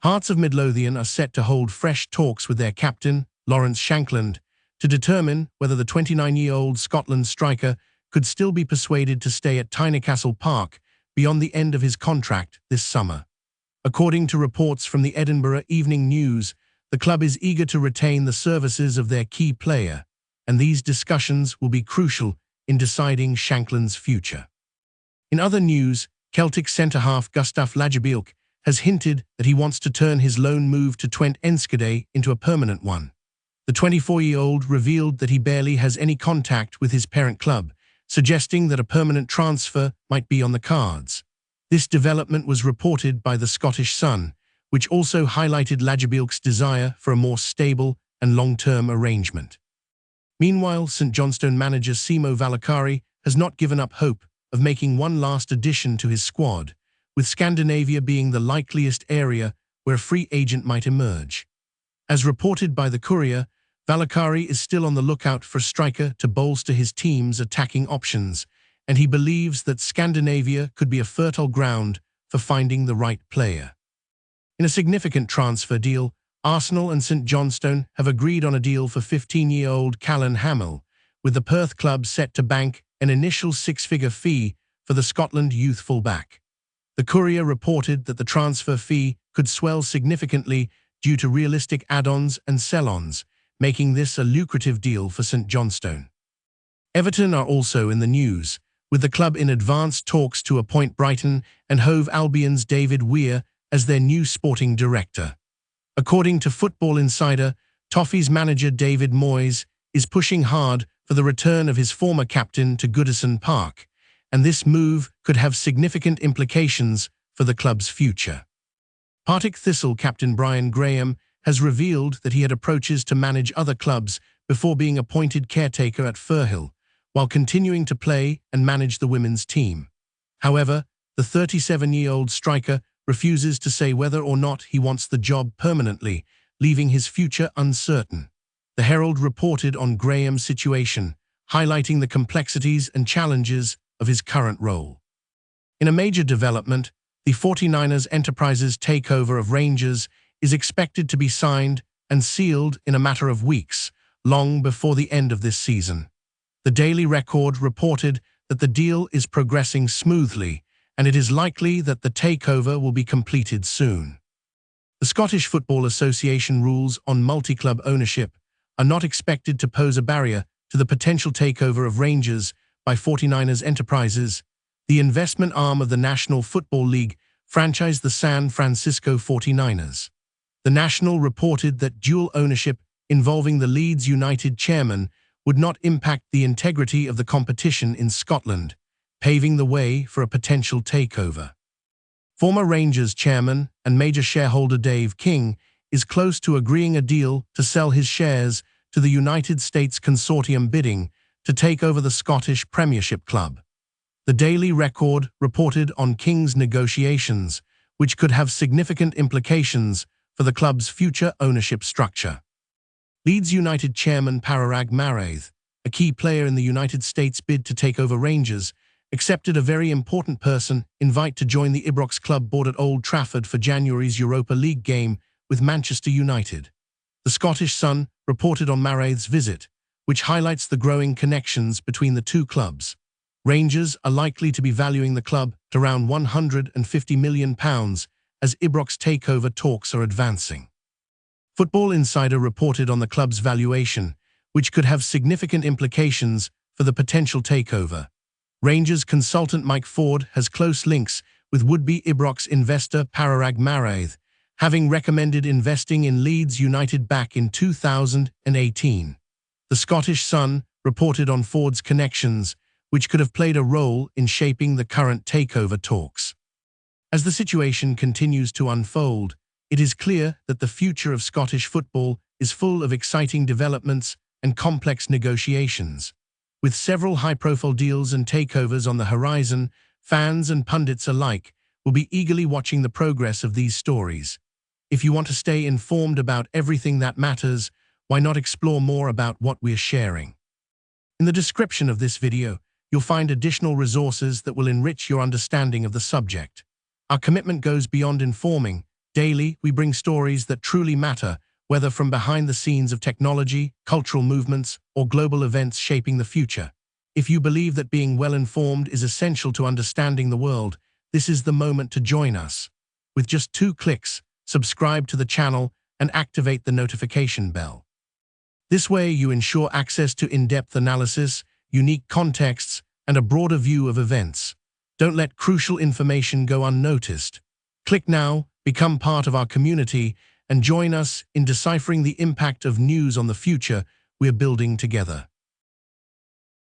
Hearts of Midlothian are set to hold fresh talks with their captain, Lawrence Shankland, to determine whether the 29-year-old Scotland striker could still be persuaded to stay at Tynecastle Park beyond the end of his contract this summer. According to reports from the Edinburgh Evening News, the club is eager to retain the services of their key player, and these discussions will be crucial in deciding Shankland's future. In other news, Celtic centre-half Gustaf Lagerbielke has hinted that he wants to turn his loan move to Twente Enschede into a permanent one. The 24-year-old revealed that he barely has any contact with his parent club, suggesting that a permanent transfer might be on the cards. This development was reported by the Scottish Sun, which also highlighted Lagerbielke's desire for a more stable and long-term arrangement. Meanwhile, St Johnstone manager Simo Valakari has not given up hope of making one last addition to his squad, with Scandinavia being the likeliest area where a free agent might emerge. As reported by the Courier, Valakari is still on the lookout for a striker to bolster his team's attacking options, and he believes that Scandinavia could be a fertile ground for finding the right player. In a significant transfer deal, Arsenal and St Johnstone have agreed on a deal for 15-year-old Callan Hamill, with the Perth club set to bank an initial six-figure fee for the Scotland youth fullback. The Courier reported that the transfer fee could swell significantly due to realistic add-ons and sell-ons, making this a lucrative deal for St Johnstone. Everton are also in the news, with the club in advanced talks to appoint Brighton and Hove Albion's David Weir as their new sporting director. According to Football Insider, Toffee's manager David Moyes is pushing hard for the return of his former captain to Goodison Park, and this move could have significant implications for the club's future. Partick Thistle captain Brian Graham has revealed that he had approaches to manage other clubs before being appointed caretaker at Firhill, while continuing to play and manage the women's team. However, the 37-year-old striker refuses to say whether or not he wants the job permanently, leaving his future uncertain. The Herald reported on Graham's situation, highlighting the complexities and challenges of his current role. In a major development, the 49ers Enterprises takeover of Rangers is expected to be signed and sealed in a matter of weeks, long before the end of this season. The Daily Record reported that the deal is progressing smoothly, and it is likely that the takeover will be completed soon. The Scottish Football Association rules on multi-club ownership are not expected to pose a barrier to the potential takeover of Rangers by 49ers Enterprises, the investment arm of the National Football League franchised the San Francisco 49ers. The National reported that dual ownership involving the Leeds United chairman would not impact the integrity of the competition in Scotland, paving the way for a potential takeover. Former Rangers chairman and major shareholder Dave King is close to agreeing a deal to sell his shares to the United States consortium bidding to take over the Scottish Premiership club. The Daily Record reported on King's negotiations, which could have significant implications for the club's future ownership structure. Leeds United chairman Parag Marath, a key player in the United States bid to take over Rangers, accepted a very important person invite to join the Ibrox club board at Old Trafford for January's Europa League game with Manchester United. The Scottish Sun reported on Marath's visit, which highlights the growing connections between the two clubs. Rangers are likely to be valuing the club at around £150 million as Ibrox takeover talks are advancing. Football Insider reported on the club's valuation, which could have significant implications for the potential takeover. Rangers consultant Mike Ford has close links with would-be Ibrox investor Parag Marath, having recommended investing in Leeds United back in 2018. The Scottish Sun reported on Ford's connections, which could have played a role in shaping the current takeover talks. As the situation continues to unfold, it is clear that the future of Scottish football is full of exciting developments and complex negotiations. With several high-profile deals and takeovers on the horizon, fans and pundits alike will be eagerly watching the progress of these stories. If you want to stay informed about everything that matters, why not explore more about what we're sharing? In the description of this video, you'll find additional resources that will enrich your understanding of the subject. Our commitment goes beyond informing Daily, we bring stories that truly matter, whether from behind the scenes of technology, cultural movements, or global events shaping the future. If you believe that being well-informed is essential to understanding the world, this is the moment to join us. With just 2 clicks, subscribe to the channel and activate the notification bell. This way, you ensure access to in-depth analysis, unique contexts, and a broader view of events. Don't let crucial information go unnoticed. Click now, become part of our community, and join us in deciphering the impact of news on the future we're building together.